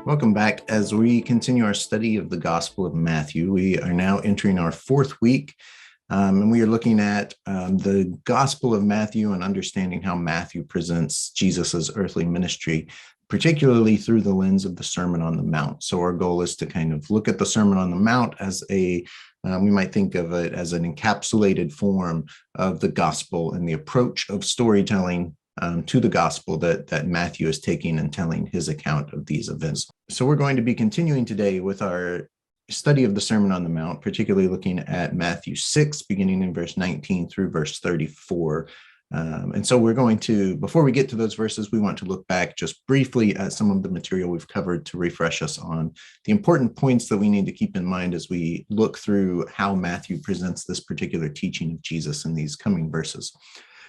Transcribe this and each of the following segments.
Welcome back. As we continue our study of the Gospel of Matthew, we are now entering our fourth week, and we are looking at the Gospel of Matthew and understanding how Matthew presents Jesus's earthly ministry, particularly through the lens of the Sermon on the Mount. So our goal is to kind of look at the Sermon on the Mount as we might think of it as an encapsulated form of the Gospel and the approach of storytelling to the gospel that Matthew is taking and telling his account of these events. So we're going to be continuing today with our study of the Sermon on the Mount, particularly looking at Matthew 6, beginning in verse 19 through verse 34. And so we're going to, before we get to those verses, we want to look back just briefly at some of the material we've covered to refresh us on the important points that we need to keep in mind as we look through how Matthew presents this particular teaching of Jesus in these coming verses.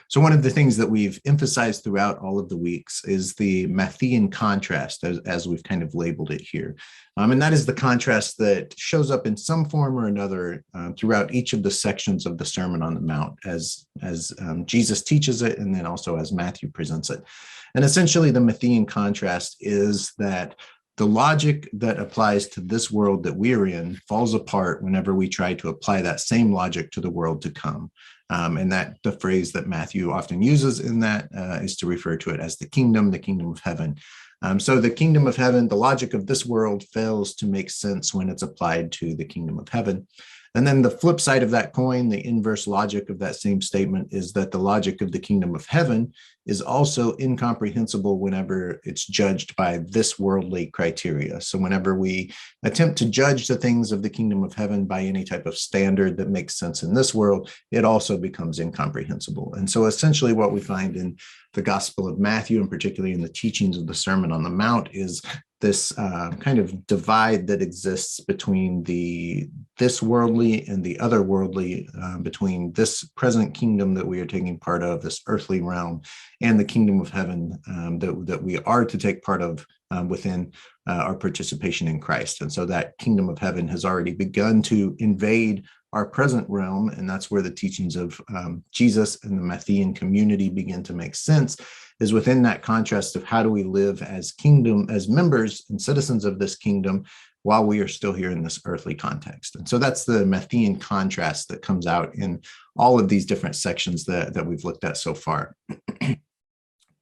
So one of the things that we've emphasized throughout all of the weeks is the Matthean contrast, as we've kind of labeled it here. And that is the contrast that shows up in some form or another throughout each of the sections of the Sermon on the Mount as Jesus teaches it, and then also as Matthew presents it. And essentially the Matthean contrast is that the logic that applies to this world that we're in falls apart whenever we try to apply that same logic to the world to come. And that the phrase that Matthew often uses in that is to refer to it as the kingdom of heaven. So the kingdom of heaven, the logic of this world fails to make sense when it's applied to the kingdom of heaven. And then the flip side of that coin, the inverse logic of that same statement, is that the logic of the kingdom of heaven is also incomprehensible whenever it's judged by this worldly criteria. So whenever we attempt to judge the things of the kingdom of heaven by any type of standard that makes sense in this world, it also becomes incomprehensible. And so essentially what we find in the Gospel of Matthew, and particularly in the teachings of the Sermon on the Mount, is this kind of divide that exists between this worldly and the otherworldly, between this present kingdom that we are taking part of, this earthly realm, and the kingdom of heaven that we are to take part of within our participation in Christ. And so that kingdom of heaven has already begun to invade our present realm, and that's where the teachings of Jesus and the Matthean community begin to make sense, is within that contrast of how do we live as members and citizens of this kingdom while we are still here in this earthly context. And so that's the Matthean contrast that comes out in all of these different sections that we've looked at so far.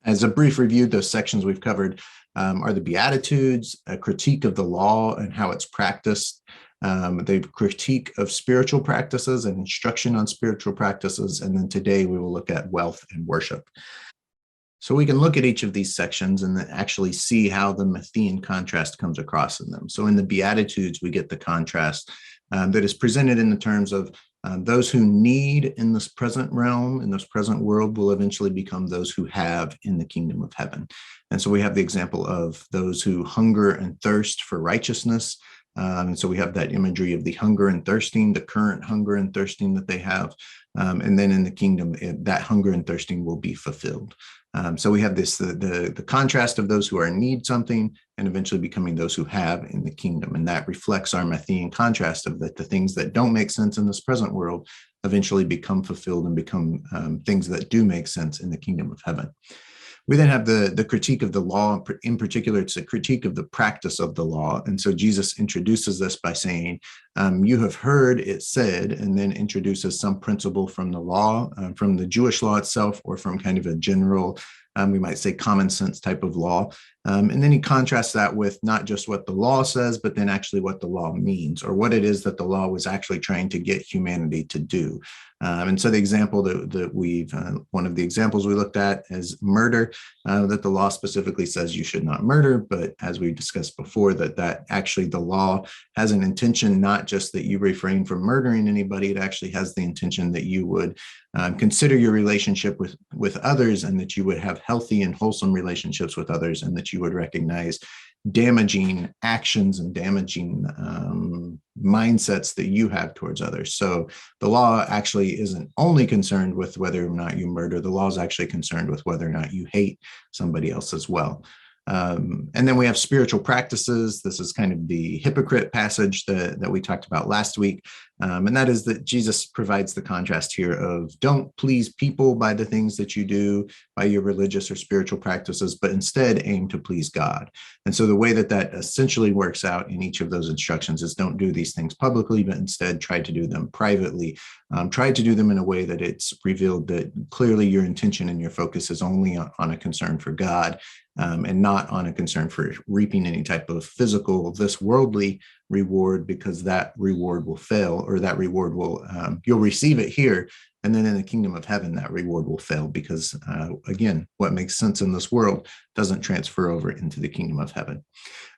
As a brief review, those sections we've covered are the Beatitudes, a critique of the law and how it's practiced, the critique of spiritual practices and instruction on spiritual practices, and then today we will look at wealth and worship. So we can look at each of these sections and then actually see how the Matthean contrast comes across in them. So in the Beatitudes, we get the contrast that is presented in the terms of those who need in this present realm, in this present world, will eventually become those who have in the kingdom of heaven. And so we have the example of those who hunger and thirst for righteousness. And so we have that imagery of the hunger and thirsting, the current hunger and thirsting that they have. And then in the kingdom, that hunger and thirsting will be fulfilled. So we have this, the contrast of those who are in need something and eventually becoming those who have in the kingdom. And that reflects our Matthean contrast of that the things that don't make sense in this present world eventually become fulfilled and become things that do make sense in the kingdom of heaven. We then have the critique of the law. In particular, it's a critique of the practice of the law. And so Jesus introduces this by saying, you have heard it said, and then introduces some principle from the law, from the Jewish law itself, or from kind of a general, we might say common sense type of law. And then he contrasts that with not just what the law says, but then actually what the law means, or what it is that the law was actually trying to get humanity to do. And so the example that we've, one of the examples we looked at is murder, that the law specifically says you should not murder, but as we discussed before, that actually the law has an intention, not just that you refrain from murdering anybody, it actually has the intention that you would consider your relationship with others, and that you would have healthy and wholesome relationships with others, and that you would recognize damaging actions and damaging mindsets that you have towards others. So the law actually isn't only concerned with whether or not you murder. The law is actually concerned with whether or not you hate somebody else as well. And then we have spiritual practices. This is kind of the hypocrite passage that we talked about last week. And that is that Jesus provides the contrast here of don't please people by the things that you do, by your religious or spiritual practices, but instead aim to please God. And so the way that that essentially works out in each of those instructions is don't do these things publicly, but instead try to do them privately. Try to do them in a way that it's revealed that clearly your intention and your focus is only on a concern for God, and not on a concern for reaping any type of physical, this worldly reward, because that reward will fail, or that reward will, you'll receive it here. And then in the kingdom of heaven, that reward will fail because, again, what makes sense in this world doesn't transfer over into the kingdom of heaven.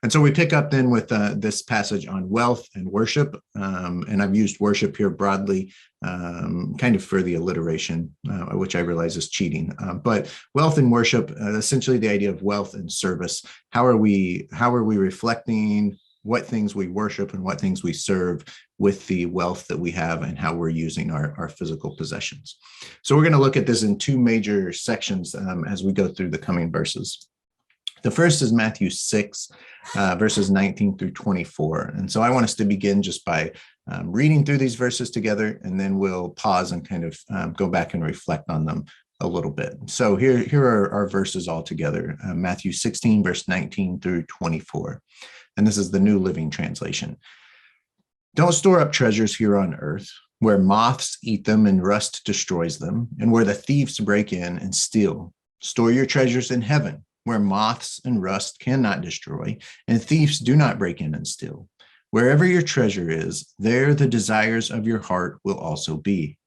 And so we pick up then with this passage on wealth and worship. And I've used worship here broadly, kind of for the alliteration, which I realize is cheating. But wealth and worship, essentially the idea of wealth and service. How are we reflecting what things we worship and what things we serve with the wealth that we have, and how we're using our physical possessions? So we're going to look at this in two major sections as we go through the coming verses. The first is Matthew 6, verses 19 through 24. And so I want us to begin just by reading through these verses together, and then we'll pause and kind of go back and reflect on them a little bit. So here are our verses all together. Matthew 16, verse 19 through 24. And this is the New Living Translation. Don't store up treasures here on earth, where moths eat them and rust destroys them, and where the thieves break in and steal. Store your treasures in heaven, where moths and rust cannot destroy, and thieves do not break in and steal. Wherever your treasure is, there the desires of your heart will also be.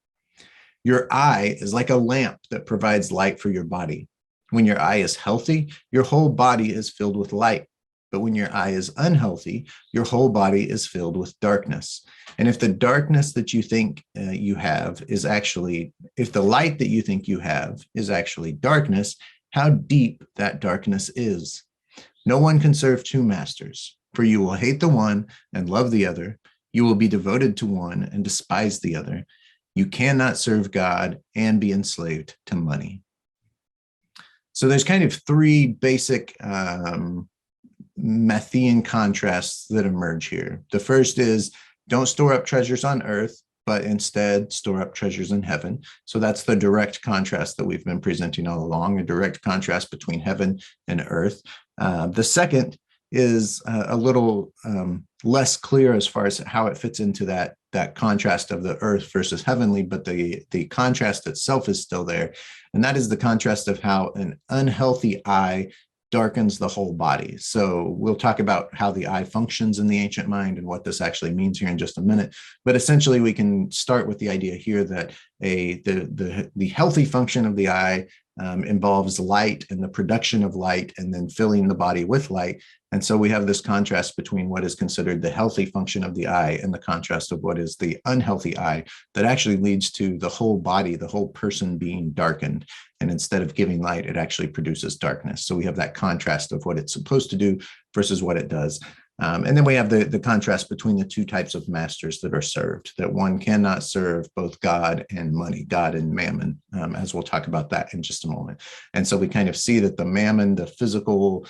Your eye is like a lamp that provides light for your body. When your eye is healthy, your whole body is filled with light. But when your eye is unhealthy, your whole body is filled with darkness. And if the darkness that you think you have is actually, if the light that you think you have is actually darkness, how deep that darkness is. No one can serve two masters, for you will hate the one and love the other. You will be devoted to one and despise the other. You cannot serve God and be enslaved to money. So there's kind of three basic Matthean contrasts that emerge here. The first is don't store up treasures on earth, but instead store up treasures in heaven. So that's the direct contrast that we've been presenting all along, a direct contrast between heaven and earth. The second is a little less clear as far as how it fits into that contrast of the earth versus heavenly, but the contrast itself is still there. And that is the contrast of how an unhealthy eye darkens the whole body. So we'll talk about how the eye functions in the ancient mind and what this actually means here in just a minute. But essentially, we can start with the idea here that the healthy function of the eye involves light and the production of light, and then filling the body with light. And so we have this contrast between what is considered the healthy function of the eye and the contrast of what is the unhealthy eye that actually leads to the whole body, the whole person being darkened. And instead of giving light, it actually produces darkness. So we have that contrast of what it's supposed to do versus what it does. And then we have the contrast between the two types of masters that are served, that one cannot serve both God and money, God and mammon, as we'll talk about that in just a moment. And so we kind of see that the mammon, the physical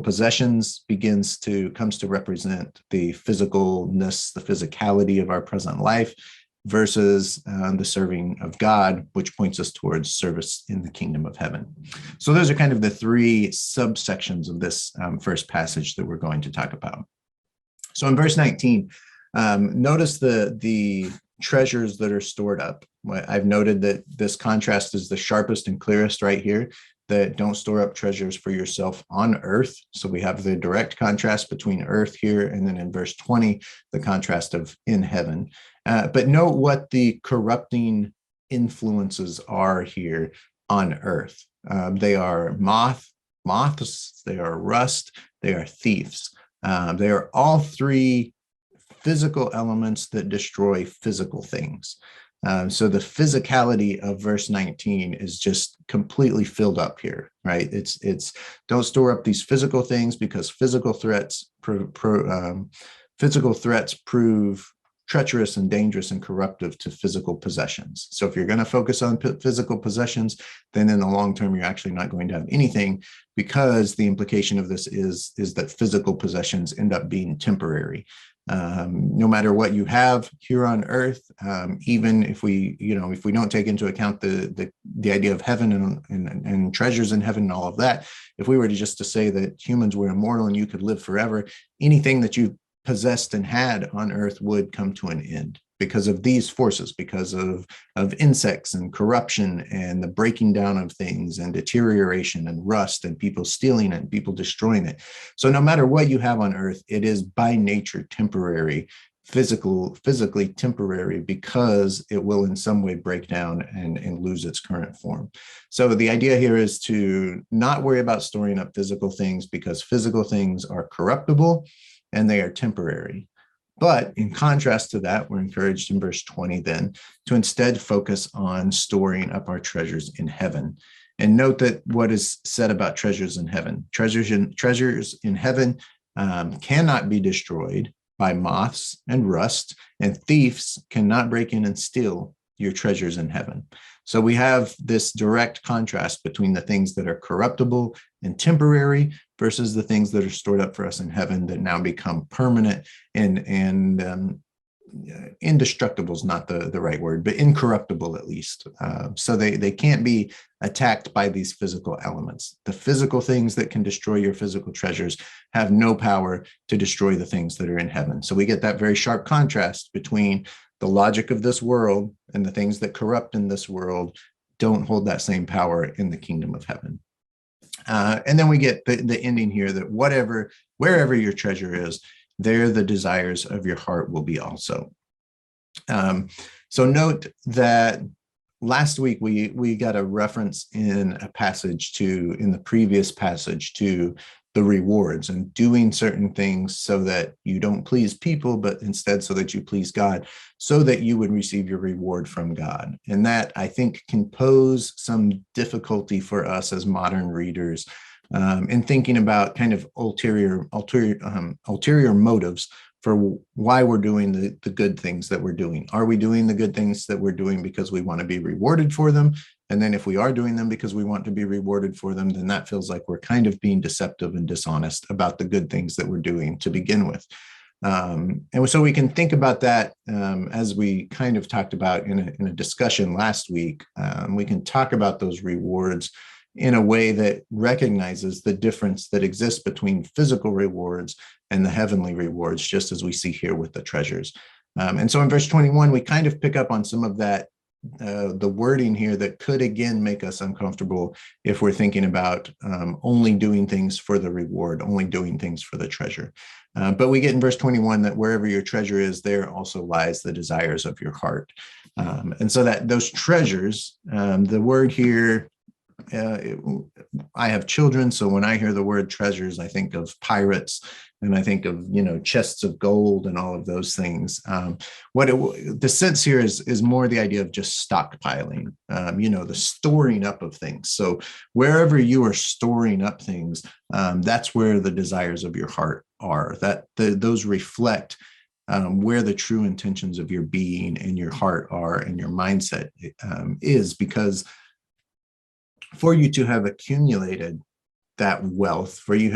possessions comes to represent the physicalness, the physicality of our present life, versus the serving of God, which points us towards service in the kingdom of heaven. So those are kind of the three subsections of this first passage that we're going to talk about. So in verse 19, notice the treasures that are stored up. I've noted that this contrast is the sharpest and clearest right here, that don't store up treasures for yourself on earth. So we have the direct contrast between earth here, and then in verse 20, the contrast of in heaven. But note what the corrupting influences are here on earth. They are moths, they are rust, they are thieves. They are all three physical elements that destroy physical things. So the physicality of verse 19 is just completely filled up here, right? It's don't store up these physical things, because physical threats prove treacherous and dangerous and corruptive to physical possessions. So if you're going to focus on physical possessions, then in the long term, you're actually not going to have anything, because the implication of this is that physical possessions end up being temporary. No matter what you have here on earth, even if we don't take into account the idea of heaven and treasures in heaven and all of that, if we were to say that humans were immortal and you could live forever, anything that you possessed and had on earth would come to an end because of these forces, because of insects and corruption and the breaking down of things and deterioration and rust and people stealing it and people destroying it. So no matter what you have on earth, it is by nature temporary, physically temporary, because it will in some way break down and lose its current form. So the idea here is to not worry about storing up physical things, because physical things are corruptible and they are temporary. But in contrast to that, we're encouraged in verse 20 then to instead focus on storing up our treasures in heaven. And note that what is said about treasures in heaven. Treasures in heaven cannot be destroyed by moths and rust, and thieves cannot break in and steal your treasures in heaven. So we have this direct contrast between the things that are corruptible and temporary versus the things that are stored up for us in heaven that now become permanent and indestructible is not the right word, but incorruptible at least. So they can't be attacked by these physical elements. The physical things that can destroy your physical treasures have no power to destroy the things that are in heaven. So we get that very sharp contrast between the logic of this world and the things that corrupt in this world don't hold that same power in the kingdom of heaven. And then we get the ending here that wherever your treasure is, there the desires of your heart will be also. So note that last week we got a reference in the previous passage to the rewards and doing certain things so that you don't please people, but instead so that you please God, so that you would receive your reward from God. And that, I think, can pose some difficulty for us as modern readers in thinking about kind of ulterior motives for why we're doing the good things that we're doing. Are we doing the good things that we're doing because we want to be rewarded for them? And then if we are doing them because we want to be rewarded for them, then that feels like we're kind of being deceptive and dishonest about the good things that we're doing to begin with. And so we can think about that as we kind of talked about in a discussion last week. We can talk about those rewards in a way that recognizes the difference that exists between physical rewards and the heavenly rewards, just as we see here with the treasures. And so in verse 21, we kind of pick up on some of that, the wording here that could again make us uncomfortable if we're thinking about only doing things for the reward, only doing things for the treasure. But we get in verse 21 that wherever your treasure is, there also lies the desires of your heart. And so that those treasures, the word here, I have children, so when I hear the word treasures, I think of pirates and I think of, chests of gold and all of those things. The sense here is more the idea of just stockpiling, the storing up of things. So wherever you are storing up things, that's where the desires of your heart are. Those reflect where the true intentions of your being and your heart are and your mindset is, because for you to have accumulated that wealth, for you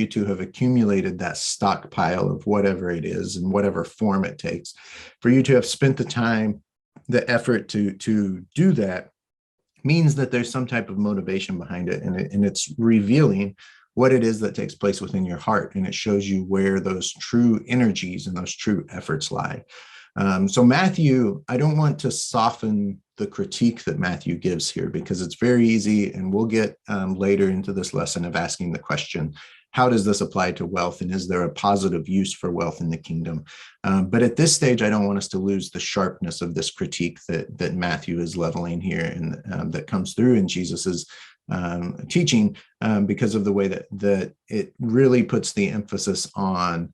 to have accumulated that stockpile of whatever it is and whatever form it takes, for you to have spent the time, the effort to do that, means that there's some type of motivation behind it, and it's revealing what it is that takes place within your heart, and it shows you where those true energies and those true efforts lie. So Matthew, I don't want to soften the critique that Matthew gives here, because it's very easy, and we'll get later into this lesson of asking the question, how does this apply to wealth, and is there a positive use for wealth in the kingdom? But at this stage, I don't want us to lose the sharpness of this critique that Matthew is leveling here, and that comes through in Jesus's teaching, because of the way that it really puts the emphasis on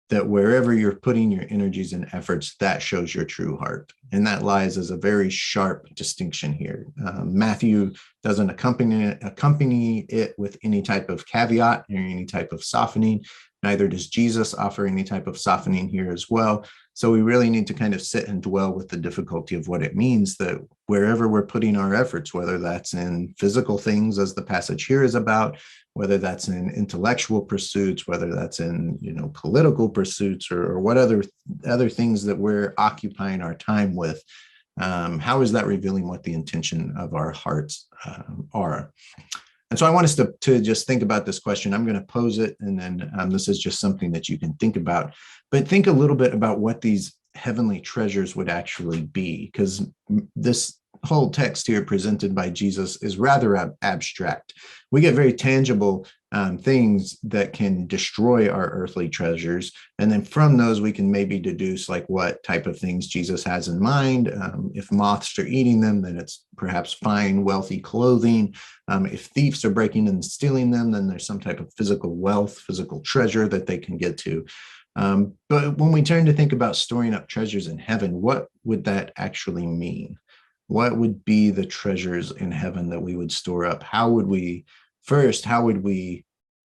that wherever you're putting your energies and efforts, that shows your true heart. And that lies as a very sharp distinction here. Matthew doesn't accompany it with any type of caveat or any type of softening. Neither does Jesus offer any type of softening here as well. So we really need to kind of sit and dwell with the difficulty of what it means that wherever we're putting our efforts, whether that's in physical things, as the passage here is about, whether that's in intellectual pursuits, whether that's in, political pursuits, or what other things that we're occupying our time with. How is that revealing what the intention of our hearts are? And so I want us to just think about this question. I'm going to pose it, and then this is just something that you can think about. But think a little bit about what these heavenly treasures would actually be, because this whole text here presented by Jesus is rather abstract. We get very tangible things that can destroy our earthly treasures. And then from those, we can maybe deduce like what type of things Jesus has in mind. If moths are eating them, then it's perhaps fine, wealthy clothing. If thieves are breaking and stealing them, then there's some type of physical wealth, physical treasure that they can get to. But when we turn to think about storing up treasures in heaven, what would that actually mean? What would be the treasures in heaven that we would store up? How would we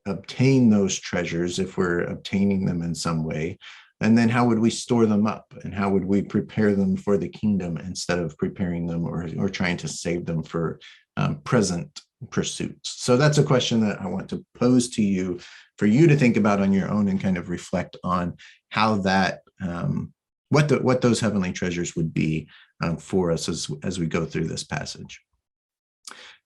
obtain those treasures if we're obtaining them in some way? And then how would we store them up? And how would we prepare them for the kingdom instead of preparing them or trying to save them for present pursuits? So that's a question that I want to pose to you for you to think about on your own and kind of reflect on how that, what those heavenly treasures would be for us as we go through this passage.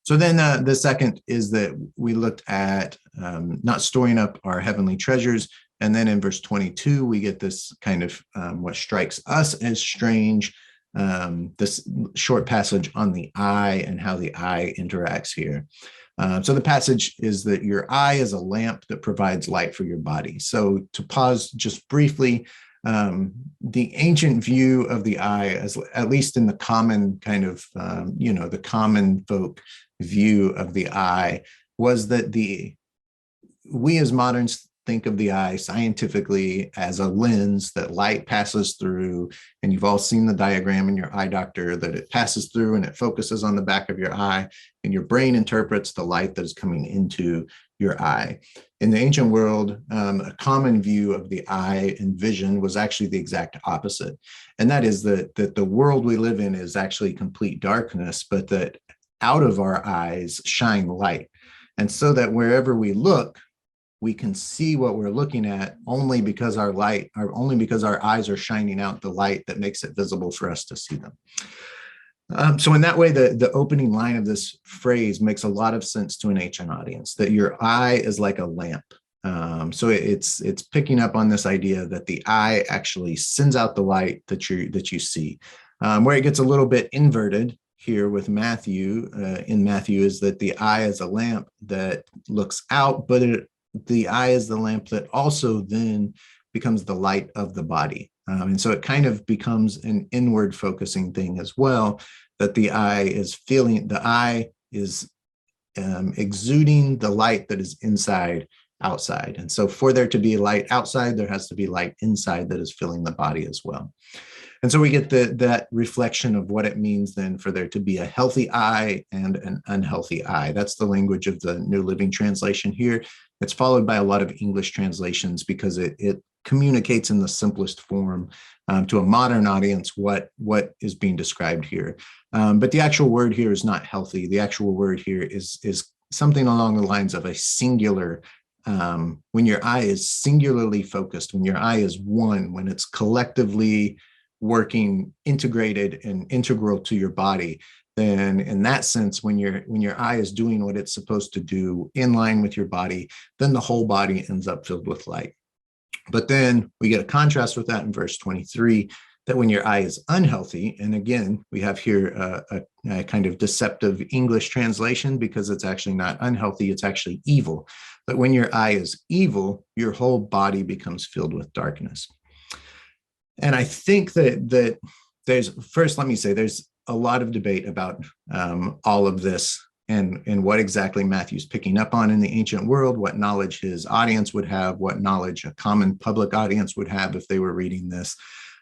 So then the second is that we looked at not storing up our heavenly treasures. And then in verse 22, we get this kind of what strikes us as strange, this short passage on the eye and how the eye interacts here. So the passage is that your eye is a lamp that provides light for your body. So to pause just briefly, the ancient view of the eye, as at least in the common kind of, the common folk view of the eye, was that we as moderns think of the eye scientifically as a lens that light passes through. And you've all seen the diagram in your eye doctor that it passes through and it focuses on the back of your eye, and your brain interprets the light that is coming into your eye. In the ancient world, a common view of the eye and vision was actually the exact opposite. And that is that the world we live in is actually complete darkness, but that out of our eyes shine light. And so that wherever we look, we can see what we're looking at only because our eyes are shining out the light that makes it visible for us to see them. So in that way, the opening line of this phrase makes a lot of sense to an ancient audience, that your eye is like a lamp. So it's picking up on this idea that the eye actually sends out the light that you see. Where it gets a little bit inverted here with Matthew, in Matthew, is that the eye is a lamp that looks out, but the eye is the lamp that also then becomes the light of the body. And so it kind of becomes an inward focusing thing as well, that the eye is exuding the light that is outside. And so for there to be light outside, there has to be light inside that is filling the body as well. And so we get that reflection of what it means then for there to be a healthy eye and an unhealthy eye. That's the language of the New Living Translation here. It's followed by a lot of English translations because it communicates in the simplest form to a modern audience what is being described here. But the actual word here is not healthy. The actual word here is something along the lines of a singular. When your eye is singularly focused, when your eye is one, when it's collectively working, integrated and integral to your body, then in that sense, when your eye is doing what it's supposed to do in line with your body, then the whole body ends up filled with light. But then we get a contrast with that in verse 23, that when your eye is unhealthy, and again, we have here a kind of deceptive English translation because it's actually not unhealthy, it's actually evil. But when your eye is evil, your whole body becomes filled with darkness. And I think that let me say there's a lot of debate about all of this and what exactly Matthew's picking up on in the ancient world, what knowledge his audience would have, what knowledge a common public audience would have if they were reading this.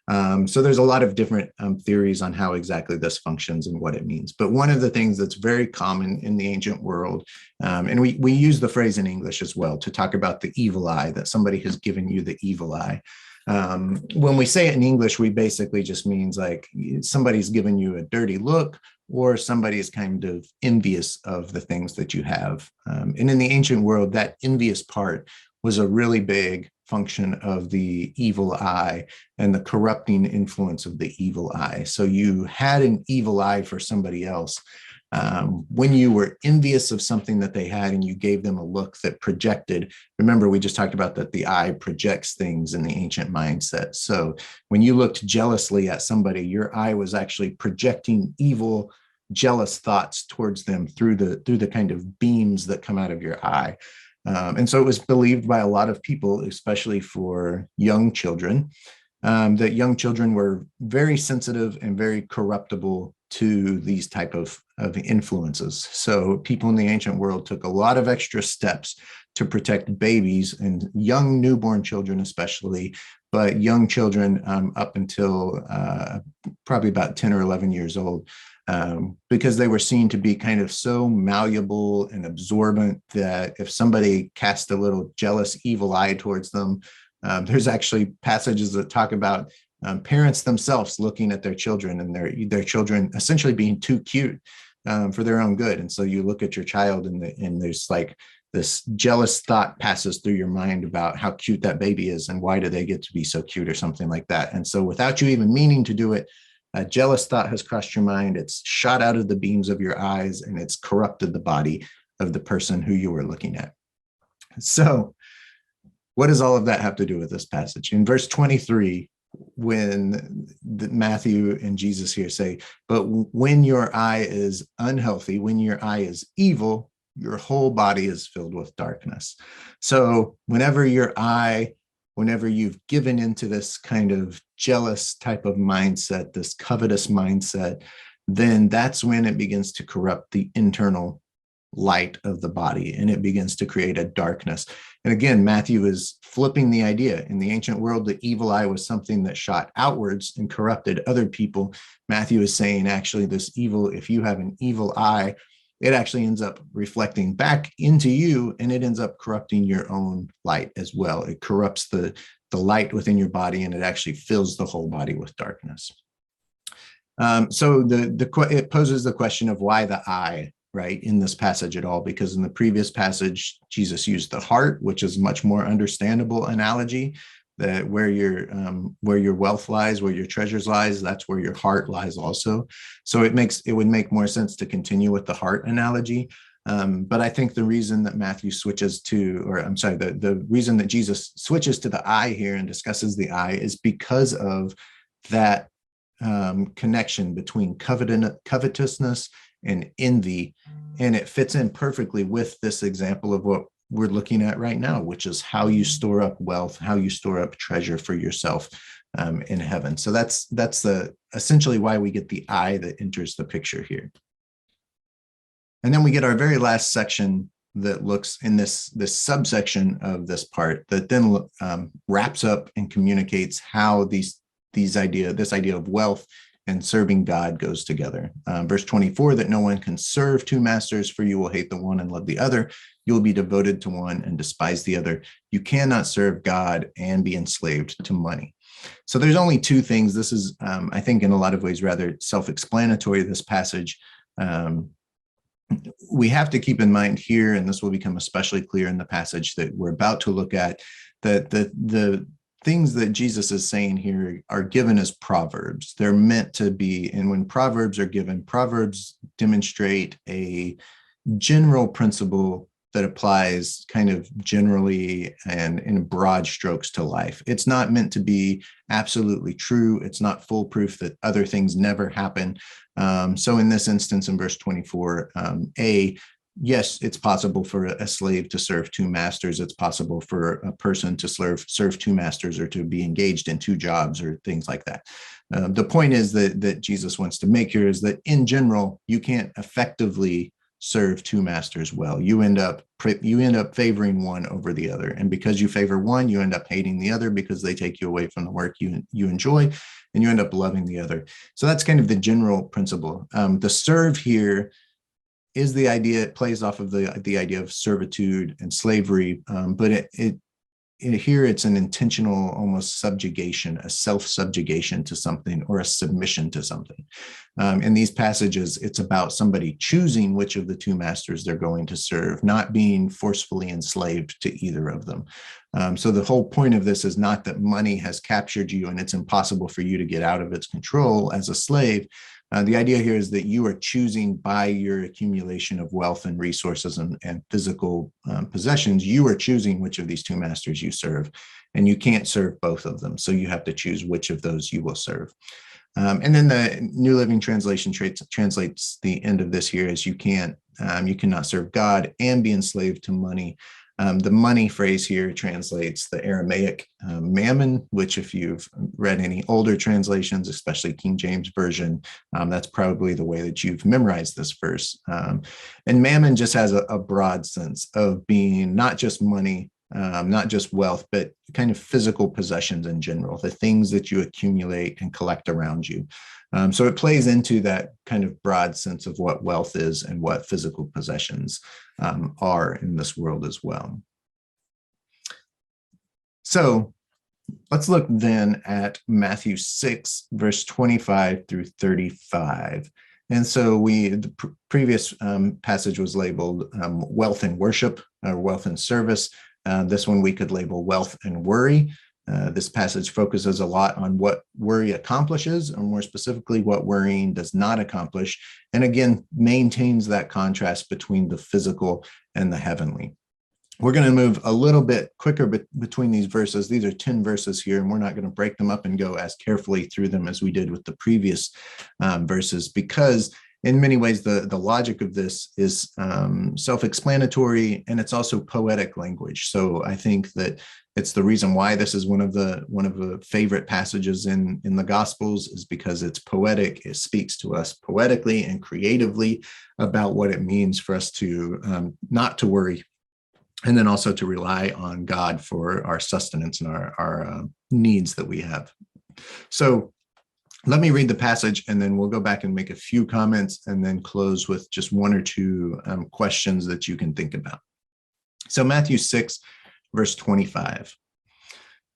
So there's a lot of different theories on how exactly this functions and what it means. But one of the things that's very common in the ancient world, and we use the phrase in English as well to talk about the evil eye, that somebody has given you the evil eye. When we say it in English, we basically just means like somebody's given you a dirty look, or somebody is kind of envious of the things that you have. And in the ancient world, that envious part was a really big function of the evil eye and the corrupting influence of the evil eye. So you had an evil eye for somebody else. When you were envious of something that they had and you gave them a look that projected, remember, we just talked about that the eye projects things in the ancient mindset. So when you looked jealously at somebody, your eye was actually projecting evil, jealous thoughts towards them through the kind of beams that come out of your eye. And so it was believed by a lot of people, especially for young children, that young children were very sensitive and very corruptible to these type of influences. So people in the ancient world took a lot of extra steps to protect babies and young newborn children especially, but young children up until probably about 10 or 11 years old, because they were seen to be kind of so malleable and absorbent that if somebody cast a little jealous, evil eye towards them, there's actually passages that talk about parents themselves looking at their children and their children essentially being too cute for their own good. And so you look at your child and there's like this jealous thought passes through your mind about how cute that baby is and why do they get to be so cute or something like that. And so without you even meaning to do it, a jealous thought has crossed your mind. It's shot out of the beams of your eyes and it's corrupted the body of the person who you were looking at. So what does all of that have to do with this passage? In verse 23, when Matthew and Jesus here say, but when your eye is unhealthy, when your eye is evil, your whole body is filled with darkness. So whenever you've given into this kind of jealous type of mindset, this covetous mindset, then that's when it begins to corrupt the internal light of the body and it begins to create a darkness. And again, Matthew is flipping the idea. In the ancient world, the evil eye was something that shot outwards and corrupted other people. Matthew is saying, actually, this evil, if you have an evil eye, it actually ends up reflecting back into you and it ends up corrupting your own light as well. It corrupts the light within your body and it actually fills the whole body with darkness. So it poses the question of why the eye, right, in this passage at all, because in the previous passage, Jesus used the heart, which is much more understandable analogy, that where your wealth lies, where your treasures lies, that's where your heart lies also. So it would make more sense to continue with the heart analogy. But I think the reason that the reason that Jesus switches to the eye here and discusses the eye is because of that connection between covetousness and envy. And it fits in perfectly with this example of what we're looking at right now, which is how you store up wealth, how you store up treasure for yourself in heaven. So that's essentially why we get the eye that enters the picture here. And then we get our very last section that looks in this subsection of this part that then wraps up and communicates how this idea of wealth and serving God goes together. Verse 24, that no one can serve two masters, for you will hate the one and love the other. You will be devoted to one and despise the other. You cannot serve God and be enslaved to money. So there's only two things. This is, I think, in a lot of ways, rather self-explanatory, this passage. We have to keep in mind here, and this will become especially clear in the passage that we're about to look at, that the things that Jesus is saying here are given as proverbs. They're meant to be, and when proverbs are given, proverbs demonstrate a general principle that applies kind of generally and in broad strokes to life. It's not meant to be absolutely true. It's not foolproof that other things never happen. So in this instance, in verse 24, yes, it's possible for a slave to serve two masters. It's possible for a person to serve two masters or to be engaged in two jobs or things like that. The point is that Jesus wants to make here is that in general, you can't effectively serve two masters well. You end up favoring one over the other. And because you favor one, you end up hating the other because they take you away from the work you enjoy, and you end up loving the other. So that's kind of the general principle. The serve here is the idea, it plays off of the idea of servitude and slavery, but it here it's an intentional, almost subjugation, a self-subjugation to something, or a submission to something. In these passages, it's about somebody choosing which of the two masters they're going to serve, not being forcefully enslaved to either of them. So the whole point of this is not that money has captured you and it's impossible for you to get out of its control as a slave. The idea here is that you are choosing by your accumulation of wealth and resources and physical possessions, you are choosing which of these two masters you serve, and you can't serve both of them. So you have to choose which of those you will serve. And then the New Living Translation translates the end of this here as you cannot serve God and be enslaved to money. The money phrase here translates the Aramaic mammon, which if you've read any older translations, especially King James Version, that's probably the way that you've memorized this verse. And mammon just has a broad sense of being not just money, not just wealth, but kind of physical possessions in general, the things that you accumulate and collect around you. So it plays into that kind of broad sense of what wealth is and what physical possessions are in this world as well. So let's look then at Matthew 6, verse 25 through 35. And so the previous passage was labeled wealth and worship, or wealth and service. This one we could label wealth and worry. This passage focuses a lot on what worry accomplishes, or more specifically, what worrying does not accomplish. And again, maintains that contrast between the physical and the heavenly. We're going to move a little bit quicker between these verses. These are 10 verses here, and we're not going to break them up and go as carefully through them as we did with the previous verses, because in many ways, the logic of this is self-explanatory, and it's also poetic language. So I think that it's the reason why this is one of the favorite passages in the Gospels, is because it's poetic. It speaks to us poetically and creatively about what it means for us to not to worry, and then also to rely on God for our sustenance and our needs that we have. So let me read the passage, and then we'll go back and make a few comments, and then close with just one or two questions that you can think about. So Matthew 6, verse 25.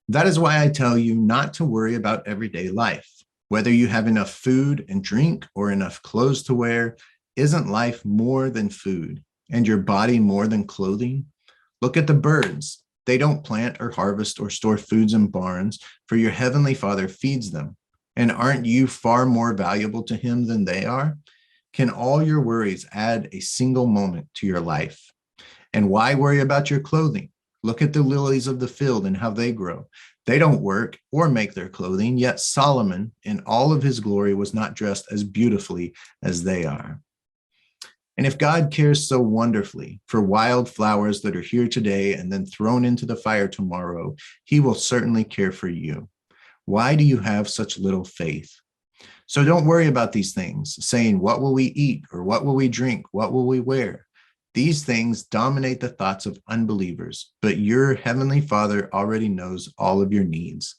That is why I tell you not to worry about everyday life, whether you have enough food and drink or enough clothes to wear. Isn't life more than food, and your body more than clothing? Look at the birds. They don't plant or harvest or store foods in barns, for your heavenly Father feeds them. And aren't you far more valuable to him than they are? Can all your worries add a single moment to your life? And why worry about your clothing? Look at the lilies of the field and how they grow. They don't work or make their clothing, yet Solomon in all of his glory was not dressed as beautifully as they are. And if God cares so wonderfully for wild flowers that are here today and then thrown into the fire tomorrow, he will certainly care for you. Why do you have such little faith? So don't worry about these things, saying, what will we eat, or what will we drink? What will we wear? These things dominate the thoughts of unbelievers, but your heavenly Father already knows all of your needs.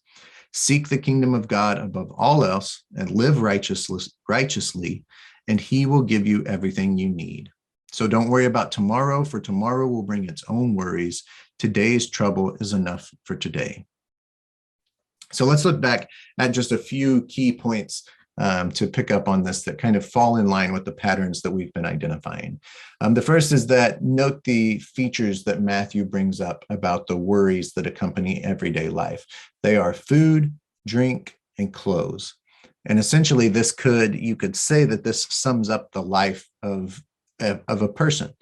Seek the kingdom of God above all else and live righteously, and he will give you everything you need. So don't worry about tomorrow, for tomorrow will bring its own worries. Today's trouble is enough for today. So let's look back at just a few key points to pick up on this that kind of fall in line with the patterns that we've been identifying. The first is that note the features that Matthew brings up about the worries that accompany everyday life. They are food, drink, and clothes. And essentially, you could say that this sums up the life of a person.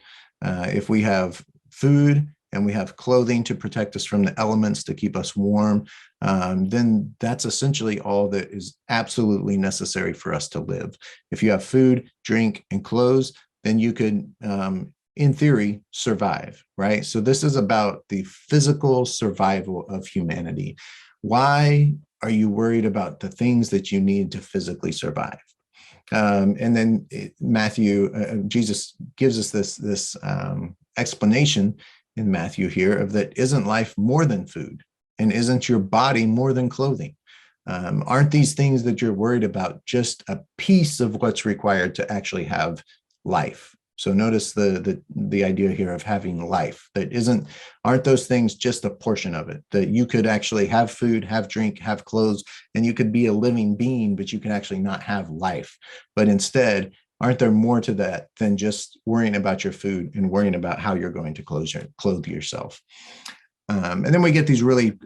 If we have food and we have clothing to protect us from the elements, to keep us warm, then that's essentially all that is absolutely necessary for us to live. If you have food, drink, and clothes, then you could, in theory, survive, right? So this is about the physical survival of humanity. Why are you worried about the things that you need to physically survive? And then Jesus gives us this explanation in Matthew here of that, isn't life more than food, and isn't your body more than clothing? Aren't these things that you're worried about just a piece of what's required to actually have life? So notice the idea here of having life. Aren't those things just a portion of it? That you could actually have food, have drink, have clothes, and you could be a living being, but you can actually not have life. But instead, aren't there more to that than just worrying about your food and worrying about how you're going to clothe yourself? And then we get these really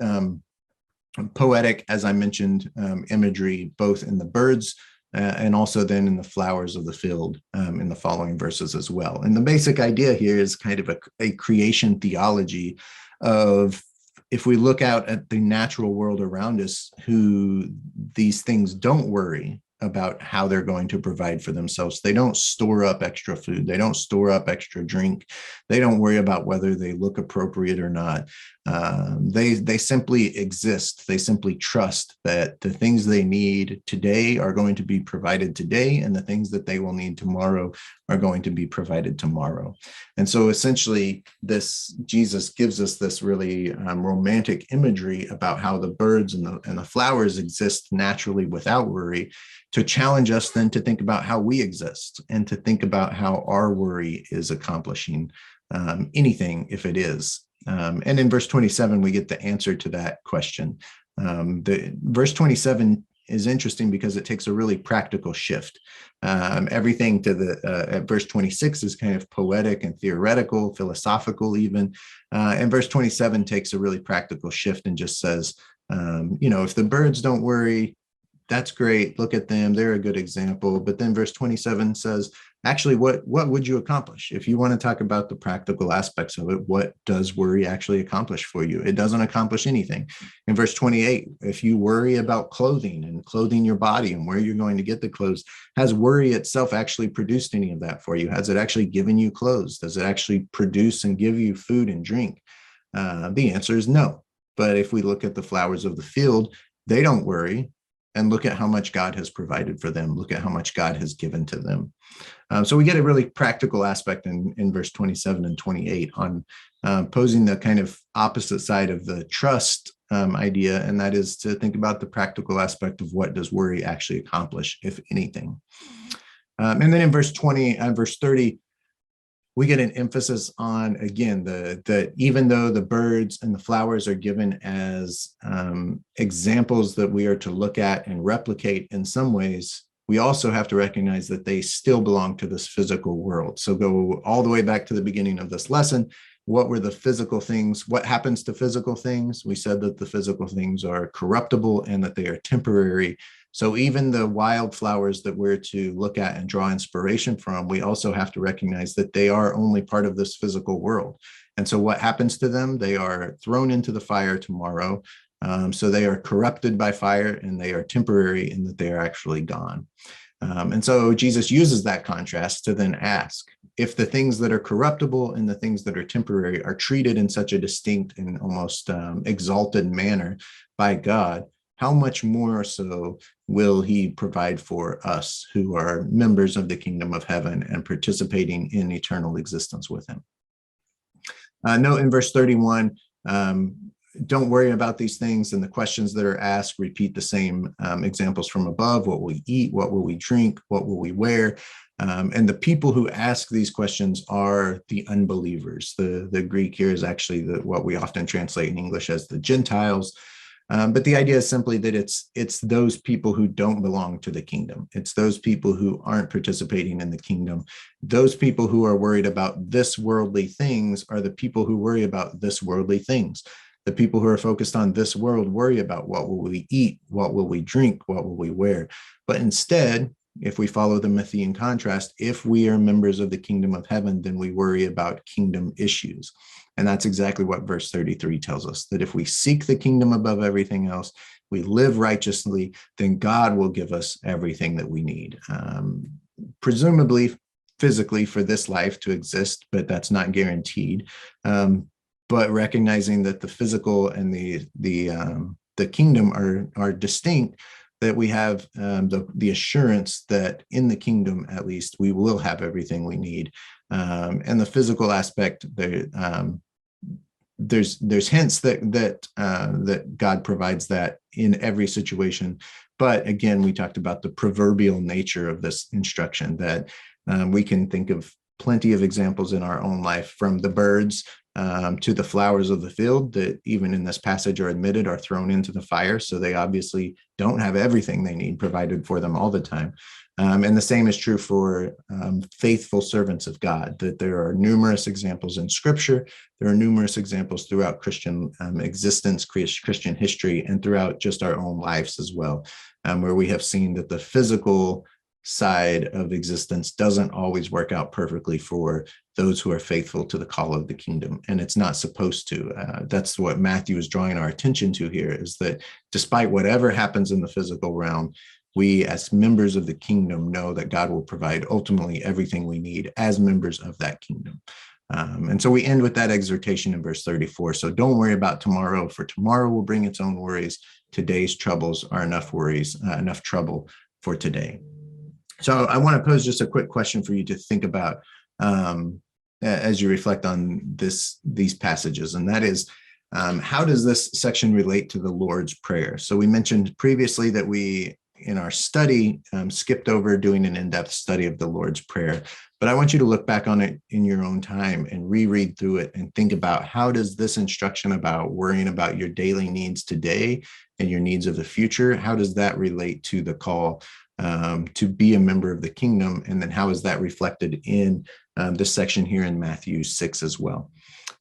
poetic, as I mentioned, imagery, both in the birds and also then in the flowers of the field in the following verses as well. And the basic idea here is kind of a creation theology of, if we look out at the natural world around us, who these things don't worry about how they're going to provide for themselves. They don't store up extra food. They don't store up extra drink. They don't worry about whether they look appropriate or not. They simply exist. They simply trust that the things they need today are going to be provided today, and the things that they will need tomorrow are going to be provided tomorrow. And so essentially, Jesus gives us this really romantic imagery about how the birds and the flowers exist naturally without worry, to challenge us then to think about how we exist and to think about how our worry is accomplishing anything, if it is. And in verse 27, we get the answer to that question. Verse 27 is interesting because it takes a really practical shift. Everything to at verse 26 is kind of poetic and theoretical, philosophical even. And verse 27 takes a really practical shift and just says, if the birds don't worry, that's great. Look at them. They're a good example. But then verse 27 says, actually, what would you accomplish? If you want to talk about the practical aspects of it, what does worry actually accomplish for you? It doesn't accomplish anything. In verse 28, if you worry about clothing and clothing your body and where you're going to get the clothes, has worry itself actually produced any of that for you? Has it actually given you clothes? Does it actually produce and give you food and drink? The answer is no. But if we look at the flowers of the field, they don't worry. And look at how much God has provided for them. Look at how much God has given to them. So we get a really practical aspect in verse 27 and 28 on posing the kind of opposite side of the trust idea, and that is to think about the practical aspect of what does worry actually accomplish, if anything. And then in verse 30, we get an emphasis on, again, that even though the birds and the flowers are given as examples that we are to look at and replicate in some ways, we also have to recognize that they still belong to this physical world. So go all the way back to the beginning of this lesson. What were the physical things? What happens to physical things? We said that the physical things are corruptible and that they are temporary. So even the wildflowers that we're to look at and draw inspiration from, we also have to recognize that they are only part of this physical world. And so what happens to them? They are thrown into the fire tomorrow. So they are corrupted by fire, and they are temporary in that they are actually gone. And so Jesus uses that contrast to then ask, if the things that are corruptible and the things that are temporary are treated in such a distinct and almost exalted manner by God, how much more so will he provide for us who are members of the kingdom of heaven and participating in eternal existence with him? Note in verse 31, don't worry about these things, and the questions that are asked repeat the same examples from above. What will we eat? What will we drink? What will we wear? And the people who ask these questions are the unbelievers. The Greek here is actually what we often translate in English as the Gentiles. But the idea is simply that it's those people who don't belong to the kingdom. It's those people who aren't participating in the kingdom. Those people who are worried about this worldly things are the people who worry about this worldly things. The people who are focused on this world worry about what will we eat, what will we drink, what will we wear. But instead, if we follow the Matthean contrast, if we are members of the kingdom of heaven, then we worry about kingdom issues. And that's exactly what verse 33 tells us, that if we seek the kingdom above everything else, we live righteously, then God will give us everything that we need. Presumably, physically for this life to exist, but that's not guaranteed. But recognizing that the physical and the kingdom are distinct, that we have the assurance that in the kingdom, at least, we will have everything we need. And the physical aspect, there's hints that God provides that in every situation. But again, we talked about the proverbial nature of this instruction, that we can think of plenty of examples in our own life, from the birds to the flowers of the field that even in this passage are admitted are thrown into the fire. So they obviously don't have everything they need provided for them all the time. And the same is true for faithful servants of God, that there are numerous examples in Scripture. There are numerous examples throughout Christian existence, Christian history, and throughout just our own lives as well, where we have seen that the physical side of existence doesn't always work out perfectly for those who are faithful to the call of the kingdom. And it's not supposed to. That's what Matthew is drawing our attention to here, is that despite whatever happens in the physical realm, we as members of the kingdom know that God will provide ultimately everything we need as members of that kingdom. And so we end with that exhortation in verse 34. So don't worry about tomorrow, for tomorrow will bring its own worries. Today's troubles are enough worries, enough trouble for today. So I want to pose just a quick question for you to think about as you reflect on these passages, and that is, how does this section relate to the Lord's Prayer? So we mentioned previously that we, in our study, skipped over doing an in-depth study of the Lord's Prayer, but I want you to look back on it in your own time and reread through it and think about, how does this instruction about worrying about your daily needs today and your needs of the future, how does that relate to the call to be a member of the kingdom? And then how is that reflected in this section here in Matthew 6 as well?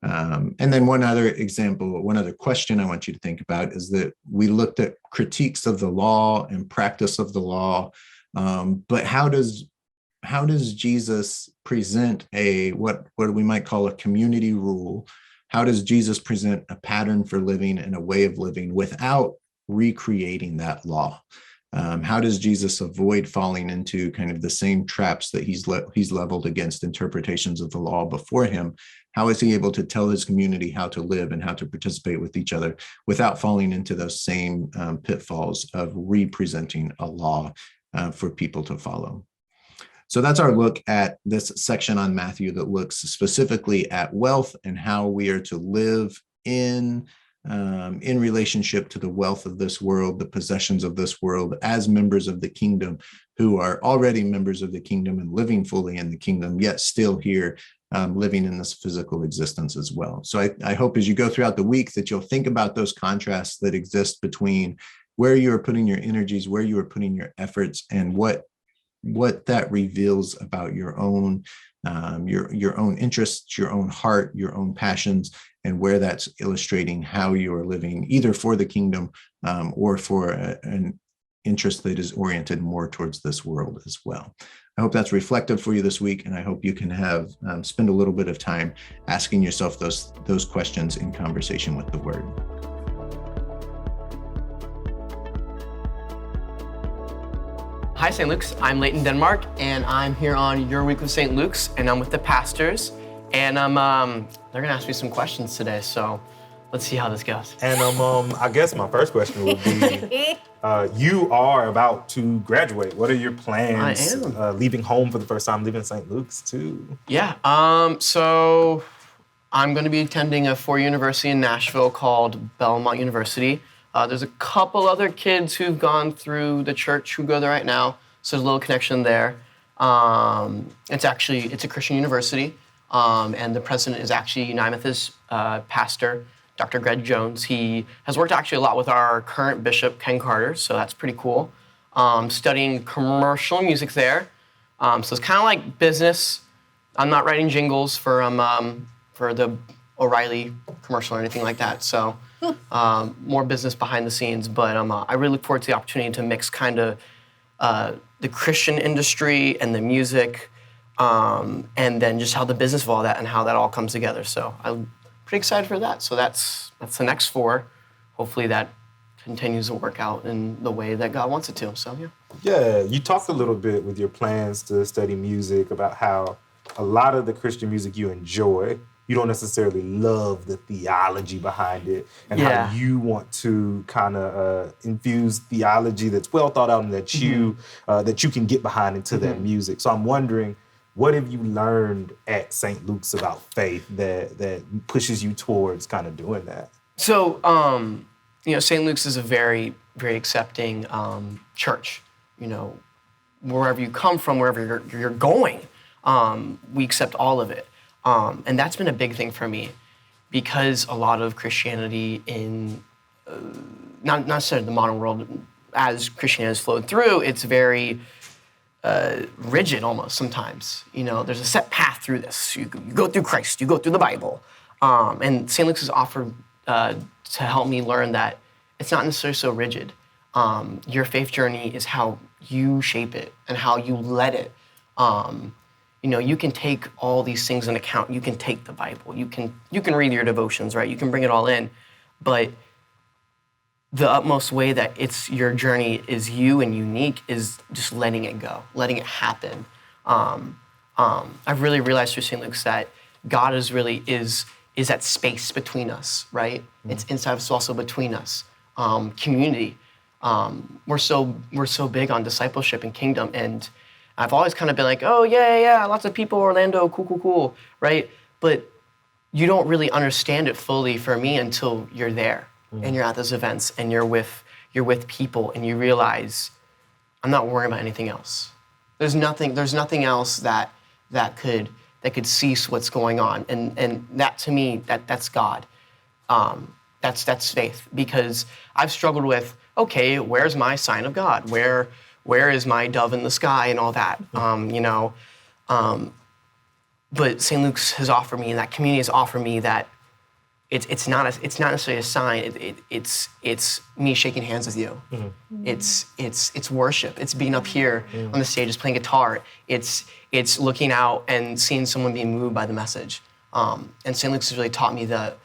And then one other example, one other question I want you to think about is that we looked at critiques of the law and practice of the law, but how does Jesus present what we might call a community rule? How does Jesus present a pattern for living and a way of living without recreating that law? How does Jesus avoid falling into kind of the same traps that he's leveled against interpretations of the law before him? How is he able to tell his community how to live and how to participate with each other without falling into those same pitfalls of representing a law for people to follow? So that's our look at this section on Matthew that looks specifically at wealth and how we are to live in relationship to the wealth of this world, the possessions of this world, as members of the kingdom who are already members of the kingdom and living fully in the kingdom, yet still here living in this physical existence as well. So I hope as you go throughout the week that you'll think about those contrasts that exist between where you are putting your energies, where you are putting your efforts, and what that reveals about your own interests, your own heart, your own passions, and where that's illustrating how you are living either for the kingdom or for an interest that is oriented more towards this world as well. I hope that's reflective for you this week, and I hope you can spend a little bit of time asking yourself those questions in conversation with the Word. Hi, St. Luke's. I'm Lleyton Denmark, and I'm here on Your Week with St. Luke's, and I'm with the pastors, and they're gonna ask me some questions today, so let's see how this goes. And I guess my first question would be, you are about to graduate. What are your plans? I am. Leaving home for the first time, leaving St. Luke's too. Yeah, so I'm gonna be attending a 4-year university in Nashville called Belmont University. There's a couple other kids who've gone through the church who go there right now, so there's a little connection there. It's a Christian university, and the president is actually United Methodist pastor, Dr. Greg Jones. He has worked actually a lot with our current bishop, Ken Carter, so that's pretty cool. Studying commercial music there, so it's kind of like business. I'm not writing jingles for the O'Reilly commercial or anything like that, so more business behind the scenes, but I really look forward to the opportunity to mix kind of the Christian industry and the music, and then just how the business of all that and how that all comes together. So I'm pretty excited for that. So that's the next 4. Hopefully that continues to work out in the way that God wants it to. So yeah. Yeah, you talked a little bit with your plans to study music about how a lot of the Christian music you enjoy, you don't necessarily love the theology behind it, and how you want to kind of infuse theology that's well thought out and that you can get behind into that music. So I'm wondering, what have you learned at St. Luke's about faith that pushes you towards kind of doing that? So St. Luke's is a very, very accepting church. Wherever you come from, wherever you're going. We accept all of it. And that's been a big thing for me, because a lot of Christianity in, not necessarily the modern world, as Christianity has flowed through, it's very rigid almost sometimes. There's a set path through this. You go through Christ, you go through the Bible. And St. Luke's has offered to help me learn that it's not necessarily so rigid. Your faith journey is how you shape it and how you let it. You can take all these things into account. You can take the Bible. You can read your devotions, right? You can bring it all in. But the utmost way that it's your journey is you and unique is just letting it go, letting it happen. I've really realized through St. Luke's that God is that space between us, right? It's inside of us, also between us. Community. We're so big on discipleship and kingdom, and I've always kind of been like, oh yeah, lots of people, Orlando, cool, right? But you don't really understand it fully for me until you're there and you're at those events and you're with people and you realize I'm not worrying about anything else. There's nothing else that could cease what's going on, and that to me that's God. That's faith, because I've struggled with, okay, where's my sign of God? Where is my dove in the sky and all that? But St. Luke's has offered me, and that community has offered me that it's not necessarily a sign. It's me shaking hands with you. Mm-hmm. It's worship. It's being up here on the stage, it's playing guitar. It's looking out and seeing someone being moved by the message. And St. Luke's has really taught me that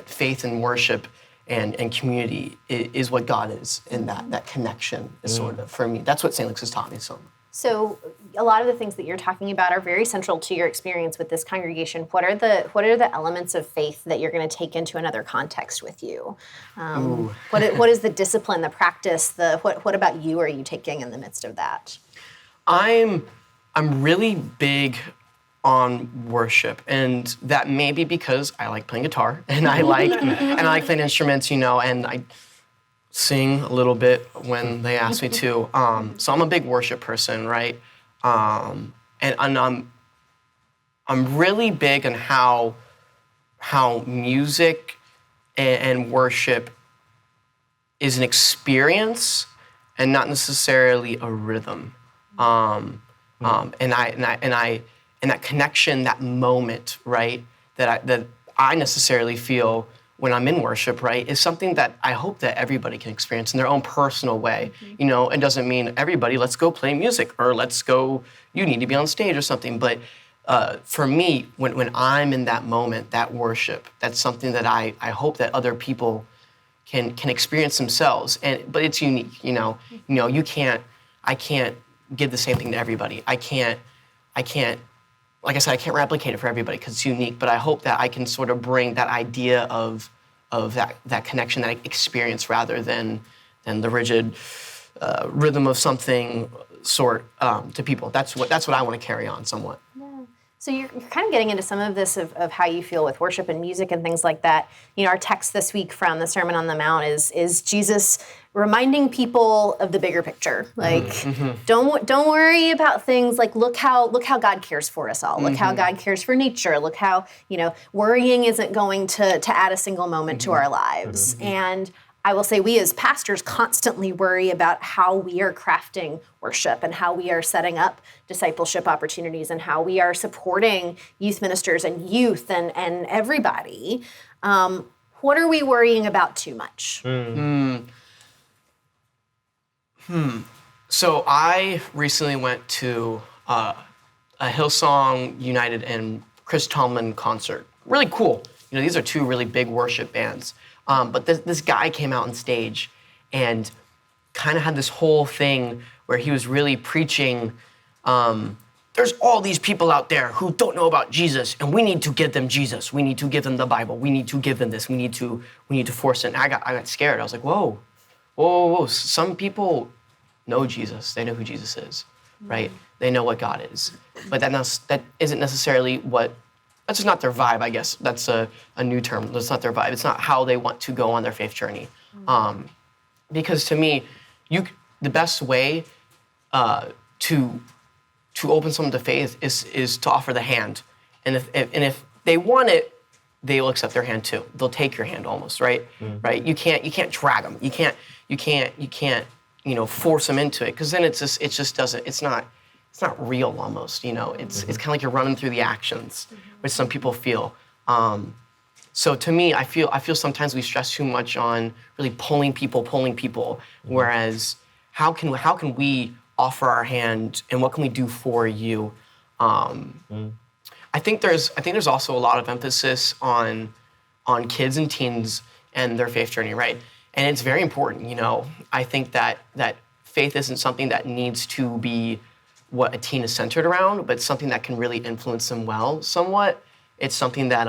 faith and worship and community is what God is, and that connection is sort of, for me, that's what St. Luke's has taught me so much. So a lot of the things that you're talking about are very central to your experience with this congregation. What are the elements of faith that you're going to take into another context with you? What is the discipline, the practice, what about you are you taking in the midst of that? I'm really big on worship, and that may be because I like playing guitar and I like playing instruments, and I sing a little bit when they ask me to. So I'm a big worship person, right? And I'm really big on how music and worship is an experience and not necessarily a rhythm. And that connection, that moment, right, that I necessarily feel when I'm in worship, right, is something that I hope that everybody can experience in their own personal way. Mm-hmm. It doesn't mean everybody, let's go play music, or you need to be on stage or something. But for me, when I'm in that moment, that worship, that's something that I hope that other people can experience themselves. But it's unique, I can't give the same thing to everybody. I can't, like I said, I can't replicate it for everybody because it's unique, but I hope that I can sort of bring that idea of that connection, that experience, rather than the rigid rhythm of something to people. That's what I want to carry on somewhat. Yeah. So you're kind of getting into some of this of how you feel with worship and music and things like that. Our text this week from the Sermon on the Mount is Jesus reminding people of the bigger picture. Like, don't worry about things. Like, look how God cares for us all. Look how God cares for nature. Look how worrying isn't going to add a single moment to our lives. And I will say we as pastors constantly worry about how we are crafting worship and how we are setting up discipleship opportunities and how we are supporting youth ministers and youth and everybody. What are we worrying about too much? So I recently went to a Hillsong United and Chris Tomlin concert. Really cool. These are two really big worship bands. But this guy came out on stage and kind of had this whole thing where he was really preaching, there's all these people out there who don't know about Jesus, and we need to give them Jesus. We need to give them the Bible. We need to give them this. We need to force it. And I got scared. I was like, whoa. Some people know Jesus. They know who Jesus is, right? They know what God is. But that isn't necessarily that's just not their vibe, I guess. That's a new term. That's not their vibe. It's not how they want to go on their faith journey. Because to me, the best way to to open someone to faith is to offer the hand. And if they want it, they will accept their hand too. They'll take your hand almost, right? Right? You can't drag them. You can't force them into it, because then it's not real almost, It's kind of like you're running through the actions, which some people feel. So to me, I feel sometimes we stress too much on really pulling people, whereas how can we offer our hand, and what can we do for you? I think there's also a lot of emphasis on kids and teens and their faith journey, right? And it's very important, I think that faith isn't something that needs to be what a teen is centered around, but something that can really influence them well somewhat. It's something that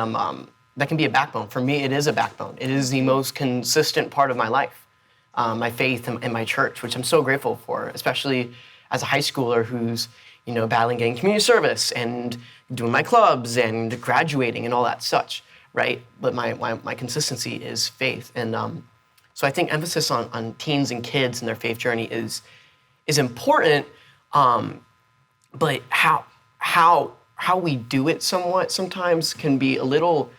that can be a backbone. For me, it is a backbone. It is the most consistent part of my life, my faith and my church, which I'm so grateful for, especially as a high schooler who's battling getting community service and doing my clubs and graduating and all that such, right? But my consistency is faith. And so I think emphasis on teens and kids and their faith journey is important, but how we do it sometimes can be a little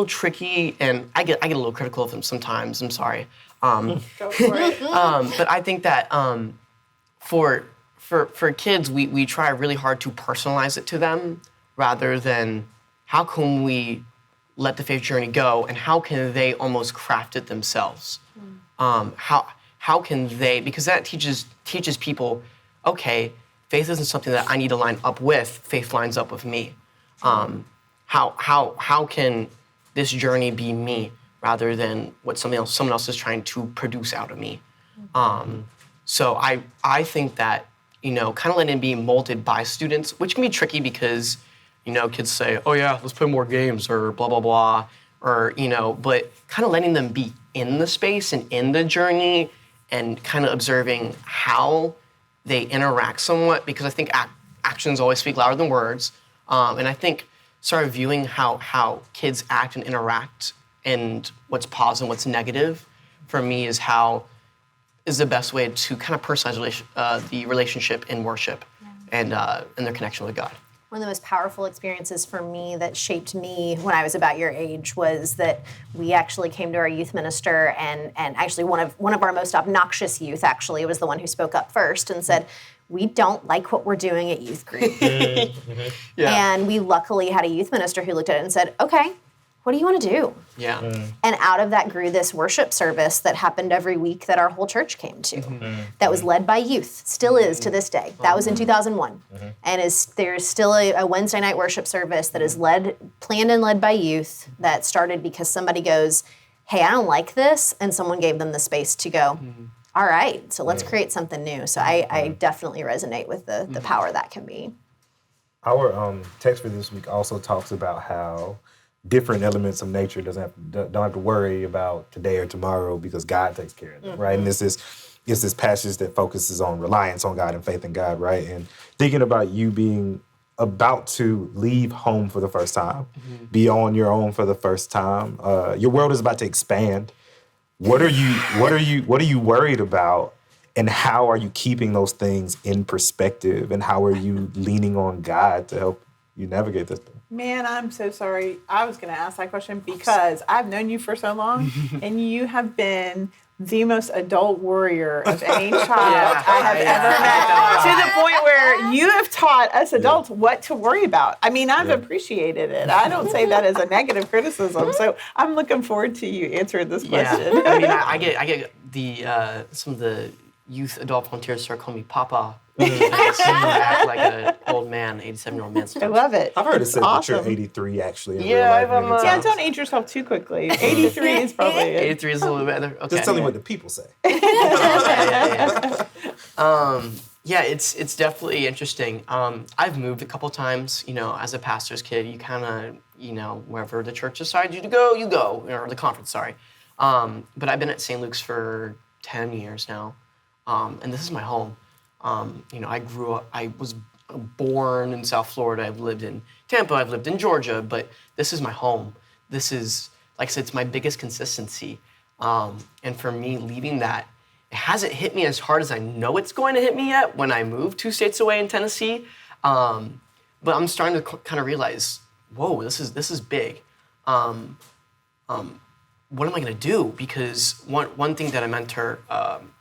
tricky, and I get a little critical of them sometimes. I'm sorry. Go for it. But I think that for kids, we try really hard to personalize it to them, rather than how can we let the faith journey go, and how can they almost craft it themselves? How can they, because that teaches people, okay, faith isn't something that I need to line up with, faith lines up with me. How can this journey be me, rather than what someone else is trying to produce out of me? So I think that, kind of letting it be molded by students, which can be tricky because, kids say, oh yeah, let's play more games, or blah, blah, blah, or, but kind of letting them be in the space and in the journey, and kind of observing how they interact somewhat, because I think actions always speak louder than words. And I think sort of viewing how kids act and interact, and what's positive and what's negative, for me is the best way to kind of personalize the relationship in worship, and their connection with God. One of the most powerful experiences for me that shaped me when I was about your age was that we actually came to our youth minister, and actually one of our most obnoxious youth actually was the one who spoke up first and said, we don't like what we're doing at youth group. Yeah. And we luckily had a youth minister who looked at it and said, okay, what do you want to do? Yeah. And out of that grew this worship service that happened every week that our whole church came to. That was led by youth, still is to this day. That was in 2001. And there's still a Wednesday night worship service that is planned and led by youth, that started because somebody goes, hey, I don't like this, and someone gave them the space to go, all right, so let's create something new. So I definitely resonate with the power that can be. Our text for this week also talks about how different elements of nature don't have to worry about today or tomorrow, because God takes care of them, right? And it's this passage that focuses on reliance on God and faith in God, right? And thinking about you being about to leave home for the first time, be on your own for the first time. Your world is about to expand. What are you worried about, and how are you keeping those things in perspective, and how are you leaning on God to help you navigate this thing? Man, I'm so sorry. I was going to ask that question because I've known you for so long, and you have been the most adult warrior of any child I have ever met, to the point where you have taught us adults what to worry about. I mean, I've appreciated it. I don't say that as a negative criticism. So I'm looking forward to you answering this question. Yeah. I mean, I get the some of the youth adult volunteers start calling me Papa. I act like an old man, 87-year-old man. I love it. I've heard it said that you're awesome. 83, actually. Yeah, Yeah, don't age yourself too quickly. 83 is probably it. 83 is a little better. Okay. Just tell me what the people say. Yeah, it's definitely interesting. I've moved a couple times. As a pastor's kid, you kind of, wherever the church decides you to go, you go, or the conference, sorry. But I've been at St. Luke's for 10 years now, and this is my home. I was born in South Florida. I've lived in Tampa. I've lived in Georgia, but this is my home. This is, like I said, it's my biggest consistency. And for me, leaving that It hasn't hit me as hard as I know it's going to hit me yet when I moved 2 states away in Tennessee. But I'm starting to kind of realize, whoa, this is big. What am I going to do? Because one thing that a mentor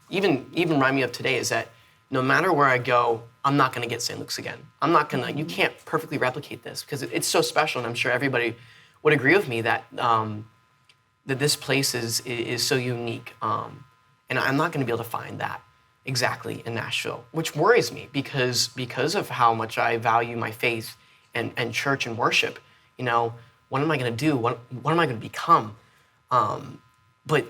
even remind me of today is that no matter where I go, I'm not going to get St. Luke's again. I'm not going to. You can't perfectly replicate this because it's so special, and I'm sure everybody would agree with me that that this place is so unique, and I'm not going to be able to find that exactly in Nashville, which worries me because of how much I value my faith and church and worship. You know, what am I going to do? What am I going to become? But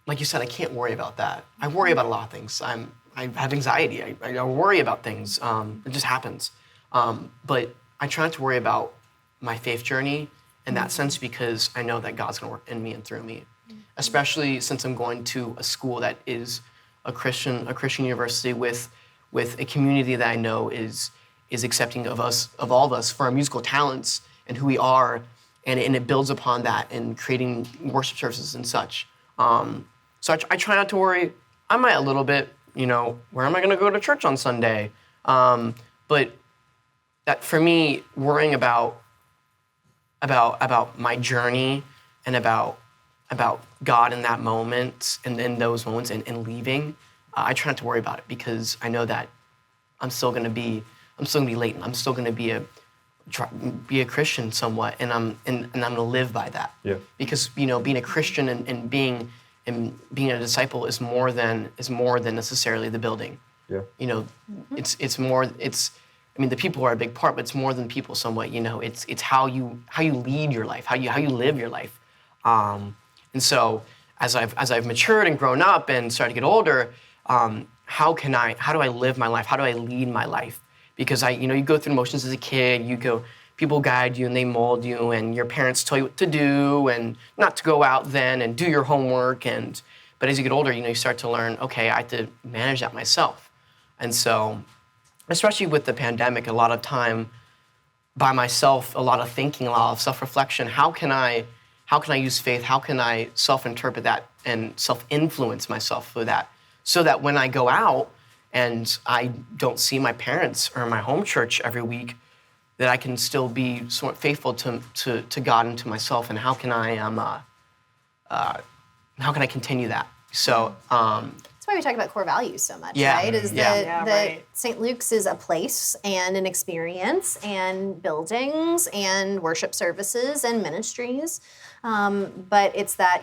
like you said, I can't worry about that. I worry about a lot of things. I have anxiety. I worry about things. It just happens. But I try not to worry about my faith journey in that sense because I know that God's going to work in me and through me, especially since I'm going to a school that is a Christian university with a community that I know is accepting of us, of all of us, for our musical talents and who we are, and it builds upon that and creating worship services and such. So I try not to worry. I might a little bit, you know, where am I going to go to church on Sunday? But that for me, worrying about my journey and about God in that moment and in those moments and leaving, I try not to worry about it because I know that I'm still going to be Lleyton. I'm still going to be a Christian somewhat, and I'm going to live by that. Yeah. Because you know, being a Christian and being a disciple is more than necessarily the building. Yeah. You know, it's more. I mean, the people are a big part, but it's more than people somewhat. You know, it's how you lead your life, how you live your life. And so as I've matured and grown up and started to get older, how do I live my life? How do I lead my life? Because you go through emotions as a kid. People guide you and they mold you, and your parents tell you what to do and not to go out then and do your homework. But as you get older, you start to learn, okay, I have to manage that myself. And so, especially with the pandemic, a lot of time by myself, a lot of thinking, a lot of self-reflection. How can I use faith? How can I self-interpret that and self-influence myself with that, so that when I go out and I don't see my parents or my home church every week, that I can still be somewhat faithful to God and to myself. And how can I continue that? So. That's why we talk about core values so much, yeah. right? That right. St. Luke's is a place and an experience and buildings and worship services and ministries. But it's that,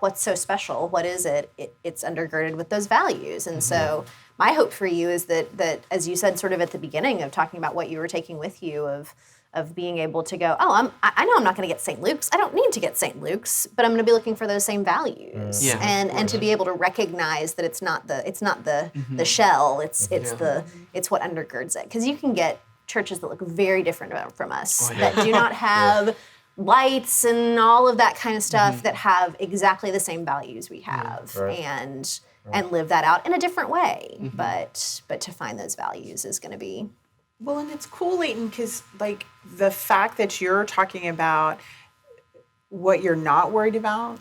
what's so special? What is it? It's undergirded with those values. And so my hope for you is that, as you said sort of at the beginning of talking about what you were taking with you of being able to go, I know I'm not going to get St. Luke's. I don't need to get St. Luke's, but I'm going to be looking for those same values. Yeah. And to be able to recognize that it's not the shell, it's what undergirds it. Because you can get churches that look very different from us, that do not have lights and all of that kind of stuff, that have exactly the same values we have, and live that out in a different way. But to find those values is going to be. Well, and it's cool, Lleyton, because the fact that you're talking about what you're not worried about,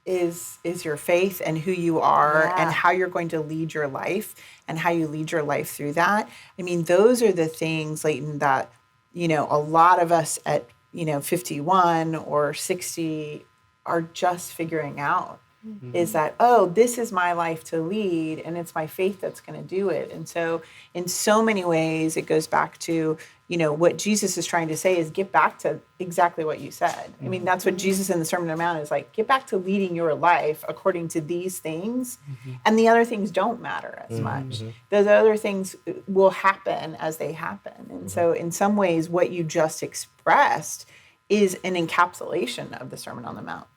is your faith and who you are and how you're going to lead your life and how you lead your life through that. I mean, those are the things, Lleyton, that a lot of us at 51 or 60 are just figuring out. Is that, this is my life to lead, and it's my faith that's going to do it. And so in so many ways, it goes back to, what Jesus is trying to say is get back to exactly what you said. I mean, that's what Jesus in the Sermon on the Mount is like, get back to leading your life according to these things, and the other things don't matter as much. Those other things will happen as they happen. And so in some ways, what you just expressed is an encapsulation of the Sermon on the Mount.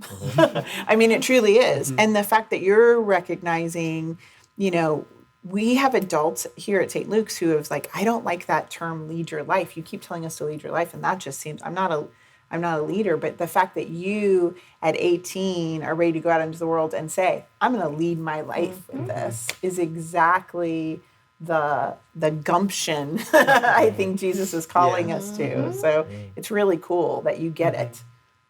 I mean, it truly is. And the fact that you're recognizing, we have adults here at St. Luke's who have I don't like that term, lead your life. You keep telling us to lead your life, and that just seems, I'm not a leader, but the fact that you at 18 are ready to go out into the world and say, I'm going to lead my life with this, is exactly the gumption I think Jesus is calling us to. So it's really cool that you get it,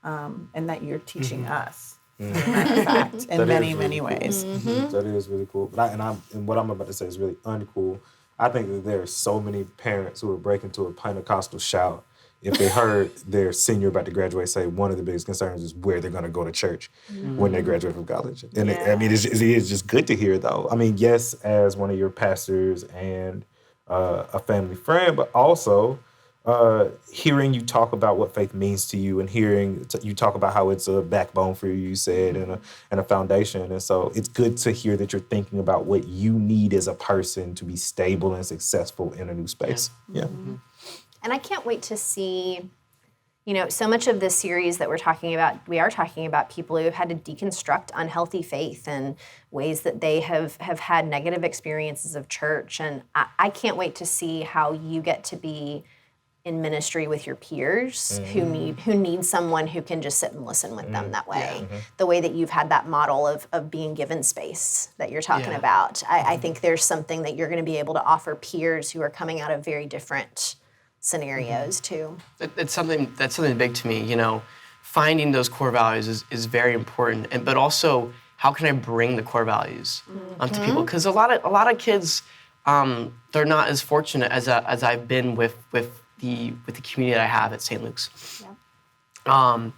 and that you're teaching us. as a matter of fact, in many cool. ways. That is really cool. But and what I'm about to say is really uncool. I think that there are so many parents who would break into a Pentecostal shout if they heard their senior about to graduate say one of the biggest concerns is where they're going to go to church when they graduate from college. And it is just good to hear, though. I mean, yes, as one of your pastors and a family friend, but also hearing you talk about what faith means to you and hearing you talk about how it's a backbone for you said, and a foundation. And so it's good to hear that you're thinking about what you need as a person to be stable and successful in a new space. Yeah. And I can't wait to see, so much of this series that we are talking about people who have had to deconstruct unhealthy faith and ways that they have had negative experiences of church. And I can't wait to see how you get to be in ministry with your peers who need someone who can just sit and listen with them that way. The way that you've had that model of being given space that you're talking about. I think there's something that you're going to be able to offer peers who are coming out of very different scenarios too. It's something big to me. Finding those core values is very important, but also how can I bring the core values to people? Because a lot of kids, they're not as fortunate as I've been with the community that I have at St. Luke's. Yeah.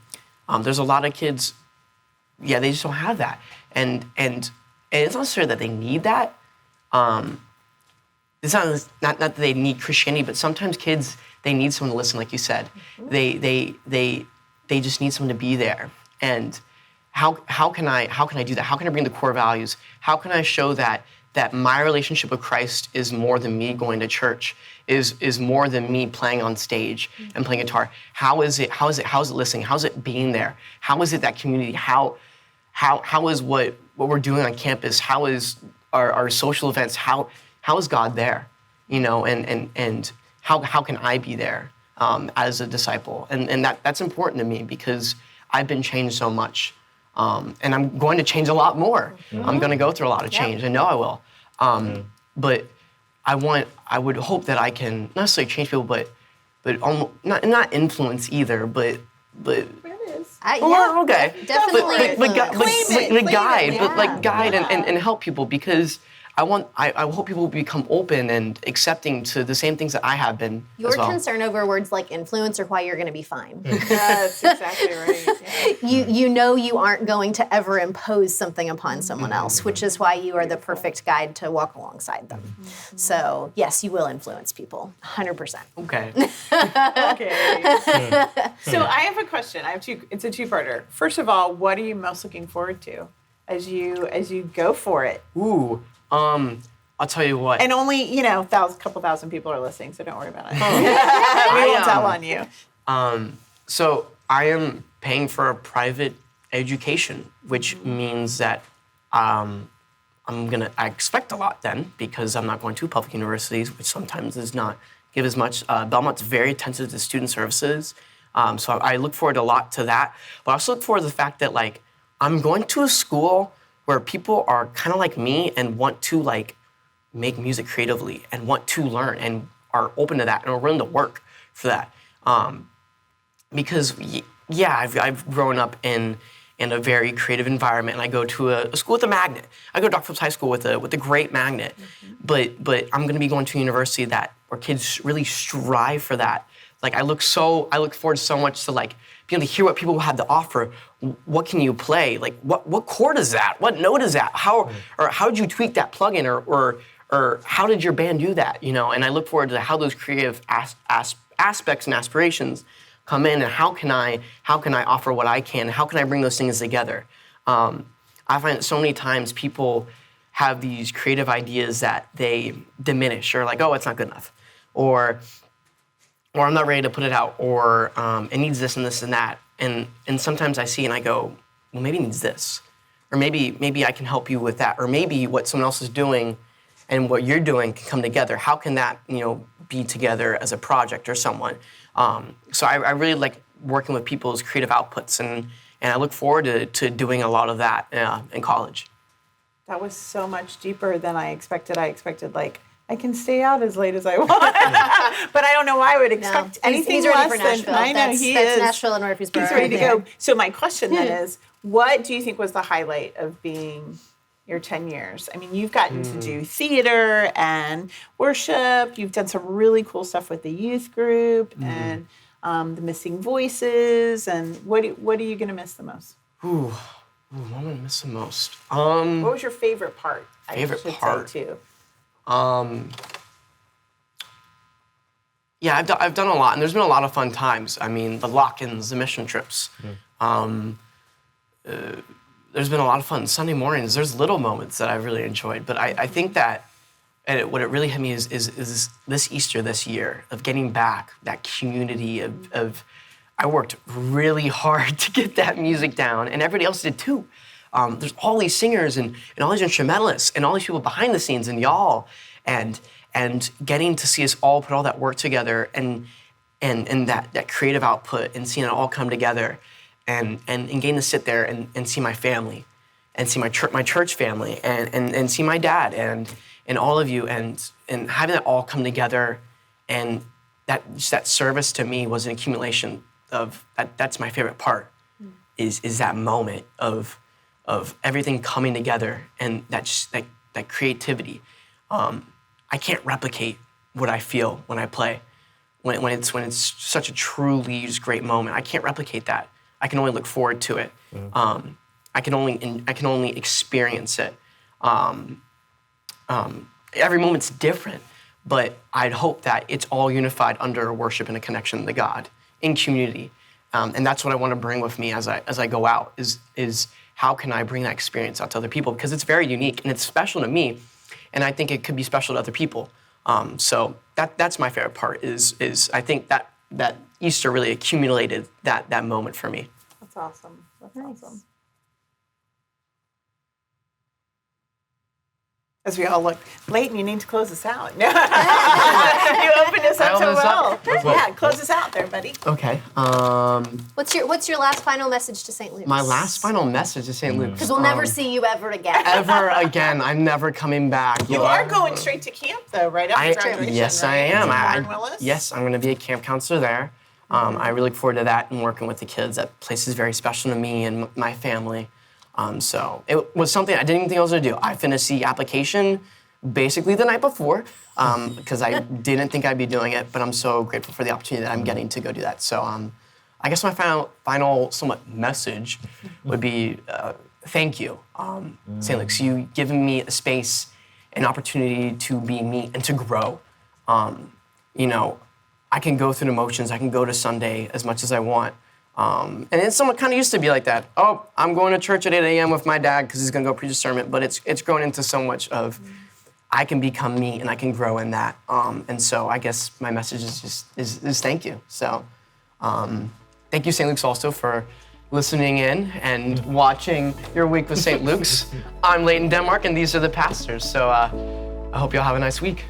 There's a lot of kids, they just don't have that, and it's not necessarily that they need that. It's not that they need Christianity, but sometimes kids, they need someone to listen, like you said. They just need someone to be there. And how can I do that? How can I bring the core values? How can I show that my relationship with Christ is more than me going to church, is more than me playing on stage and playing guitar? How is it listening? How is it being there? How is it that community? How is what we're doing on campus? How is our social events? How is God there? And how can I be there as a disciple? And that's important to me because I've been changed so much. And I'm going to change a lot more. I'm going to go through a lot of change. I know I will. But I would hope that I can not necessarily change people, but not influence either, but okay. Definitely guide and help people, because I hope people become open and accepting to the same things that I have been. Your as well. concern over words like influence are why you're going to be fine. That's exactly right. Yeah. You aren't going to ever impose something upon someone else, which is why you are the perfect guide to walk alongside them. So yes, you will influence people, 100%. Okay. Okay. So I have a question. It's a two-parter. First of all, what are you most looking forward to as you go for it? Ooh. I'll tell you what. And only, couple thousand people are listening, so don't worry about it. We won't tell on you. So I am paying for a private education, which means that I expect a lot then, because I'm not going to public universities, which sometimes does not give as much. Belmont's very attentive to student services, so I look forward a lot to that. But I also look forward to the fact that I'm going to a school where people are kind of like me and want to make music creatively and want to learn and are open to that and are willing to work for that. Because I've grown up in a very creative environment, and I go to a school with a magnet. I go to Dr. Phillips High School with a great magnet, but I'm going to be going to a university where kids really strive for that. I look forward so much to being able to hear what people have to offer. What can you play? What chord is that? What note is that? How did you tweak that plugin, or how did your band do that? And I look forward to how those creative aspects and aspirations come in, and how can I offer what I can? How can I bring those things together? I find that so many times people have these creative ideas that they diminish, or oh, it's not good enough, or I'm not ready to put it out, or it needs this and this and that. And sometimes I see and I go, well, maybe it needs this. Or maybe I can help you with that. Or maybe what someone else is doing and what you're doing can come together. How can that, be together as a project or someone? So I really like working with people's creative outputs, and I look forward to doing a lot of that in college. That was so much deeper than I expected. I expected I can stay out as late as I want, but I don't know why I would expect anything he's ready less for Nashville. than I know that's is. Nashville and Murfreesboro. He's ready to right go. So my question then is, what do you think was the highlight of being your 10 years? I mean, you've gotten to do theater and worship. You've done some really cool stuff with the youth group and the Missing Voices. And what are you going to miss the most? What am I gonna miss the most? What was your favorite part? Favorite I should part? say too. Yeah, I've done a lot, and there's been a lot of fun times. I mean, the lock-ins, the mission trips. There's been a lot of fun. Sunday mornings, there's little moments that I've really enjoyed. But I think that what it really hit me is this Easter this year of getting back that community of I worked really hard to get that music down, and everybody else did too. There's all these singers and all these instrumentalists and all these people behind the scenes and y'all, and getting to see us all put all that work together and that creative output and seeing it all come together and getting to sit there and see my family and see my church family and see my dad and all of you and having that all come together, and that service to me was an accumulation of that's my favorite part is that moment of everything coming together and that creativity. I can't replicate what I feel when I play. When it's such a truly just great moment, I can't replicate that. I can only look forward to it. I can only experience it. Every moment's different, but I'd hope that it's all unified under worship and a connection to God in community. And that's what I want to bring with me as I go out is how can I bring that experience out to other people, because it's very unique and it's special to me, and I think it could be special to other people. So that's my favorite part is I think that Easter really accumulated that moment for me. That's awesome. That's awesome. As we all look, Lleyton, you need to close us out. You opened us up so well. Yeah, close us out there, buddy. Okay. What's your last final message to St. Luke's? My last final message to St. Luke's. Because we'll never see you ever again. Ever again. I'm never coming back. You are going straight to camp, though, right after graduation. Yes, right? I am. To Willis? Yes, I'm going to be a camp counselor there. I really look forward to that and working with the kids. That place is very special to me and my family. So it was something I didn't even think I was going to do. I finished the application basically the night before because I didn't think I'd be doing it, but I'm so grateful for the opportunity that I'm getting to go do that. So I guess my final somewhat message would be thank you, St. Luke's. You given me a space, an opportunity to be me and to grow. I can go through the motions. I can go to Sunday as much as I want. And then someone kind of used to be like that. Oh, I'm going to church at 8 a.m. with my dad because he's going to go preach a sermon. But it's grown into so much of I can become me and I can grow in that. And so I guess my message is just thank you. So thank you, St. Luke's, also for listening in and watching your week with St. Luke's. I'm Lleyton Denmark, and these are the pastors. So I hope you'll have a nice week.